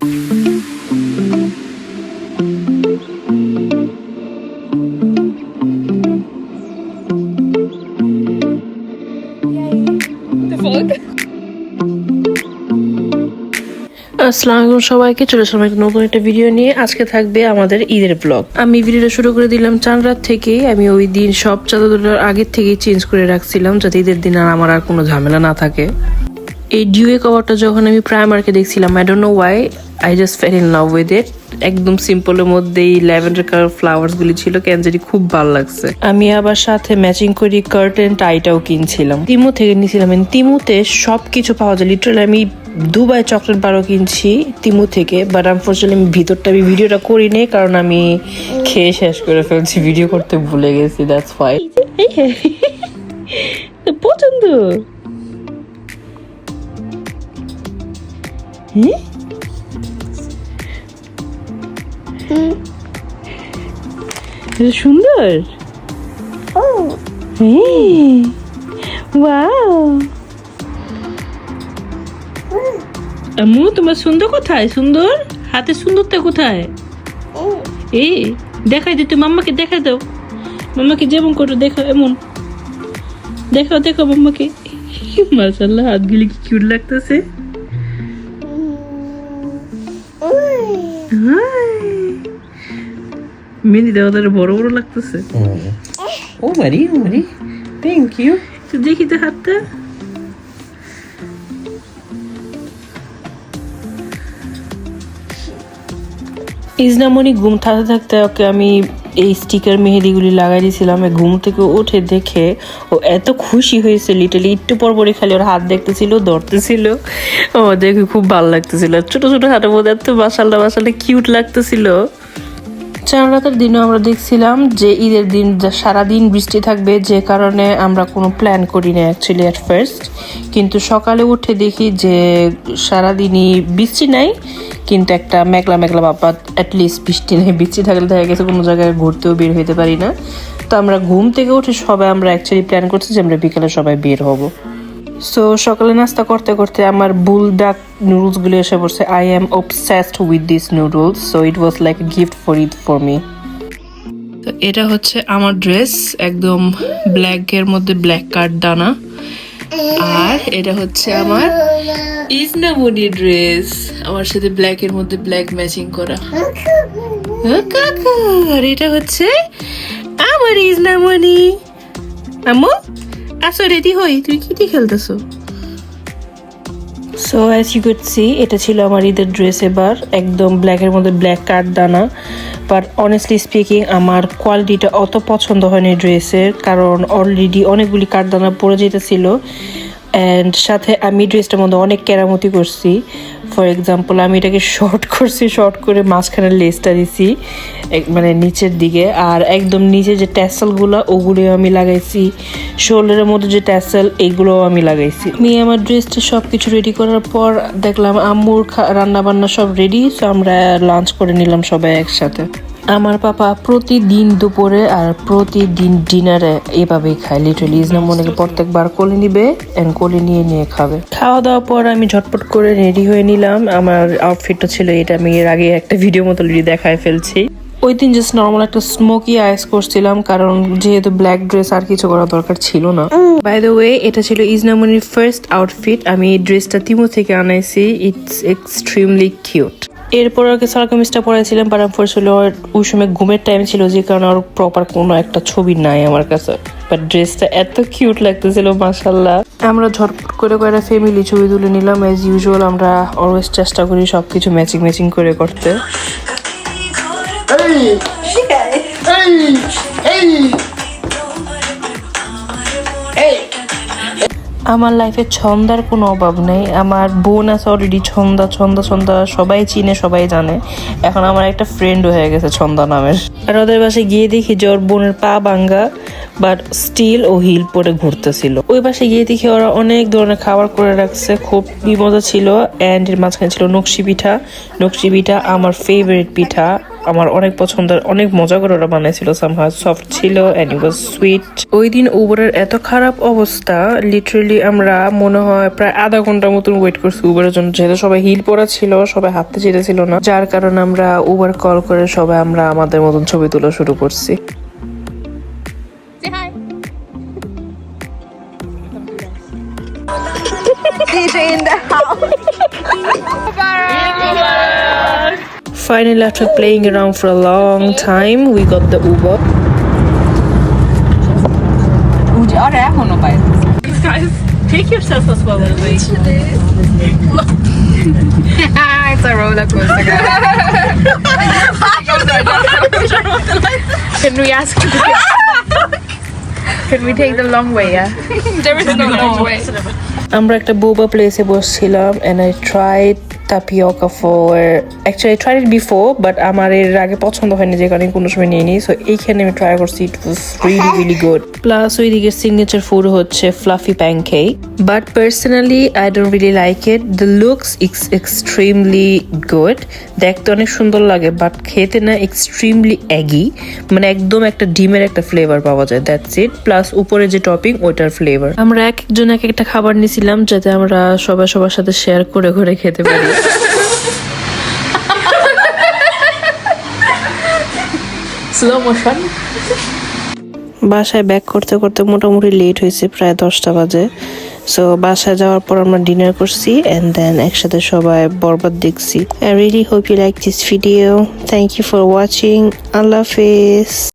আসসালামু আলাইকুম সবাইকে, চলে আসলাম একটা নতুন একটা ভিডিও নিয়ে। আজকে থাকবে আমাদের ঈদের ব্লগ। আমি ভিডিওটা শুরু করে দিলাম চান রাত থেকে। আমি ওই দিন সব চাদর আগের থেকেই চেঞ্জ করে রাখছিলাম যাতে ঈদের দিন আর আমার আর কোনো ঝামেলা না থাকে। এই ডিউয়ে কভারটা যখন আমি প্রাইমার্কে দেখছিলাম, I don't know Y, I just fail in love with it. একদম সিম্পলের মধ্যেই ল্যাভেন্ডার কালার ফ্লাওয়ার্স গুলি ছিল, ক্যানজারি খুব ভালো লাগছে। আমি আবার সাথে ম্যাচিং করি কার্টেন টাইটাও কিনছিলাম, তিমু থেকে নিয়েছিলাম। তিমুতে সবকিছু পাওয়া যায় লিটারালি। আমি দুবাই চকলেট বারও কিনছি তিমু থেকে, বাট আনফর্চুনেটলি আমি ভিতরটা আমি ভিডিওটা করি নি, কারণ আমি খেয়ে শেষ করে ফেলছি, ভিডিও করতে ভুলে গেছি। That's fine. পছন্দ সুন্দর। আম্মু তোমার সুন্দর কোথায়? সুন্দর হাতে সুন্দরটা কোথায়? এই দেখাই দিতে মাম্মাকে, দেখাই দাও মাম্মাকে, যেমন করো দেখো, এমন দেখো দেখো মাম্মাকে। মাশাআল্লাহ, হাতগুলি কি কিউট লাগতেছে। মেহেদি দেওয়া বড় বড় লাগতেছে। ও মারি ও মারি, থ্যাংক ইউ। দেখি তো হাতটা। ইজনামণি ঘুম থাকতে থাকতে ওকে আমি এই স্টিকার মেহেদিগুলি লাগাই দিয়েছিলাম। ঘুম থেকে উঠে দেখে ও এত খুশি হয়েছে, লিটারলি একটু পর পরই খালি ওর হাত দেখতেছিল, ধরতেছিল। ও দেখে খুব ভালো লাগতেছিল, ছোট ছোট হাতের মধ্যে এত মাশাআল্লাহ মাশাআল্লাহ কিউট লাগতেছিল। চার রাতের দিনও আমরা দেখছিলাম যে ঈদের দিন সারাদিন বৃষ্টি থাকবে, যে কারণে আমরা কোনো প্ল্যান করি না অ্যাকচুয়ালি অ্যাট ফার্স্ট। কিন্তু সকালে উঠে দেখি যে সারাদিনই বৃষ্টি নাই, কিন্তু একটা মেঘলা মেঘলা বাবা, অ্যাটলিস্ট বৃষ্টি নেই। বৃষ্টি থাকলে দেখা গেছে কোনো জায়গায় ঘুরতেও বের হইতে পারি না। তো আমরা ঘুম থেকে উঠে সবাই আমরা অ্যাকচুয়ালি প্ল্যান করছি যে আমরা বিকেলে সবাই বের হব। সো সকালে নাস্তা করতে করতে আমার বুলডাক নুডলসগুলো এসে পড়ছে। I am obsessed with this noodles, so it was like a gift for Eid for me. তো এটা হচ্ছে আমার ড্রেস, একদম ব্ল্যাকের মধ্যে ব্ল্যাক কাট দানা। আর এটা হচ্ছে আমার ইজনামণি ড্রেস, আমার সাথে ব্ল্যাকের মধ্যে ব্ল্যাক ম্যাচিং করা। আর এটা হচ্ছে আমার ইজনামণি। আম্মু আসো, রেডি হই, তুই কি দিয়ে খেলতেছো? So as you could see, এটা ছিল আমার ঈদের ড্রেস। এবার একদম ব্ল্যাকের মধ্যে ব্ল্যাক কাট দানা। বাট অনেস্টলি স্পিকিং আমার কোয়ালিটিটা অত পছন্দ হয়নি ড্রেসের, কারণ অলরেডি অনেকগুলি কাট দানা পরে যেতেছিল। অ্যান্ড সাথে আমি ড্রেসটার মধ্যে অনেক কেরামতি করছি। ফর এক্সাম্পল, আমি এটাকে শর্ট করছি, শর্ট করে মাঝখানে লেসটা দিছি মানে নিচের দিকে, আর একদম নিচে যে ট্যাসেলগুলো ওগুলিও আমি লাগাইছি, শোল্ডারের মধ্যে যে ট্যাসেল এইগুলোও আমি লাগাইছি। আমি আমার ড্রেসটা সব কিছু রেডি করার পর দেখলাম আম্মুর রান্না বান্না সব রেডি, সো আমরা লাঞ্চ করে নিলাম সবাই একসাথে। আমার পাপা প্রতিদিন দুপুরে আর প্রতিদিন ডিনারে এভাবেই খায় লিটারালি। ইজনামণিকে প্রত্যেকবার কোলে নিবে এন্ড কোলে নিয়ে নিয়ে খাবে। খাওয়া দাওয়ার পর আমি ঝটপট করে রেডি হয়ে নিলাম। আমার আউটফিটটা ছিল এটা, আমি এর আগে একটা ভিডিও মতো দেখায় ফেলছি। ওই দিন জাস্ট নর্মাল একটা স্মোকি আইস করছিলাম, কারণ যেহেতু ব্ল্যাক ড্রেস আর কিছু করার দরকার ছিল না। বাই দ্য ওয়ে, এটা ছিল ইজনামণির ফার্স্ট আউটফিট। আমি এই ড্রেসটা তিমু থেকে আনাইছি, ইটস এক্সট্রিমলি কিউট। এরপর ওকে সালোয়ার কামিজটা পরাইছিলাম, বাট আনফরচুনেটলি ওই সময় ঘুমের টাইম ছিল, যে কারণে ওর প্রপার কোনো একটা ছবি নাই আমার কাছে। বাট ড্রেসটা এত কিউট লাগতেছিল মাশাআল্লাহ। আমরা ঝটপট করে কয়েকটা ফ্যামিলি ছবি তুলে নিলাম। অ্যাজ ইউজুয়াল আমরা অলওয়েজ চেষ্টা করি সবকিছু ম্যাচিং ম্যাচিং করে করতে। আমার লাইফে ছন্দার কোনো অভাব নেই। আমার বোন আছে অলরেডি, ছন্দা ছন্দা ছন্দা সবাই চিনে, সবাই জানে। এখন আমার একটা ফ্রেন্ডও হয়ে গেছে ছন্দা নামের। আর ওদের বাসায় গিয়ে দেখি যে ওর বোনের পা ভাঙ্গা, বাট স্টিল ও হিল পরে ঘুরতেছিল। ওই বাসায় গিয়ে দেখি ওরা অনেক ধরনের খাবার করে রাখছে, খুব মজা ছিল। অ্যান্ড এর মাঝখানে ছিল নকশি পিঠা। নকশি পিঠা আমার ফেভারিট পিঠা। আমার অনেক পছন্দের, অনেক মজা করে ওরা বানাইছিল, সামহাউ সফট ছিল এন্ড ইট ওয়াজ সুইট। ওই দিন উবারের এত খারাপ অবস্থা, লিটারালি আমরা মনে হয় প্রায় আধা ঘন্টার মতন ওয়েট করছি উবারের জন্য, যেহেতু সবাই হিল পরা ছিল, সবাই হাঁটতে যেতেছিল না, যার কারণে আমরা উবার কল করে সবাই আমরা আমাদের মতন ছবি তোলা শুরু করছি। DJ in the house. Finally, after playing around for a long time, we got the Uber. Guys, take yourself as well, by the way. It's a roller coaster, guys. Can we ask you to Can we take the long way, yeah? There is no long way. আমরা একটা বোবা প্লেসে বসছিলাম and I tried tapioca for actually I tried it before but আমার এর আগে পছন্দ হয়নি, যে কারণে কোনো সময় নিইনি। সো এইখানে আমি ট্রাই করছি, ইট ওয়াজ রিয়েলি গুড। প্লাস ওই দিকের সিগনেচার ফুড হচ্ছে fluffy pancake, but personally I don't really like it. The looks extremely good, দেখতে অনেক সুন্দর লাগে, বাট খেতে না এক্সট্রিমলি এগি, মানে একদম একটা ডিমের একটা ফ্লেভার পাওয়া যায়, দ্যাটস ইট। প্লাস উপরে যে টপিং ওইটার ফ্লেভার। আমরা এক একজন এক একটা খাবার নিয়েছিলাম যাতে আমরা সবার সাথে শেয়ার করে ঘরে খেতে পারি। Slow motion. বাসায় ব্যাক করতে করতে মোটামুটি লেট হয়েছে, প্রায় 10টা বাজে। সো বাসায় যাওয়ার পর আমরা ডিনার করছি এন্ড দেন একসাথে সবাই বরবাদ দেখছি। I really hope you like this video. Thank you for watching. আল্লাহ হাফেজ।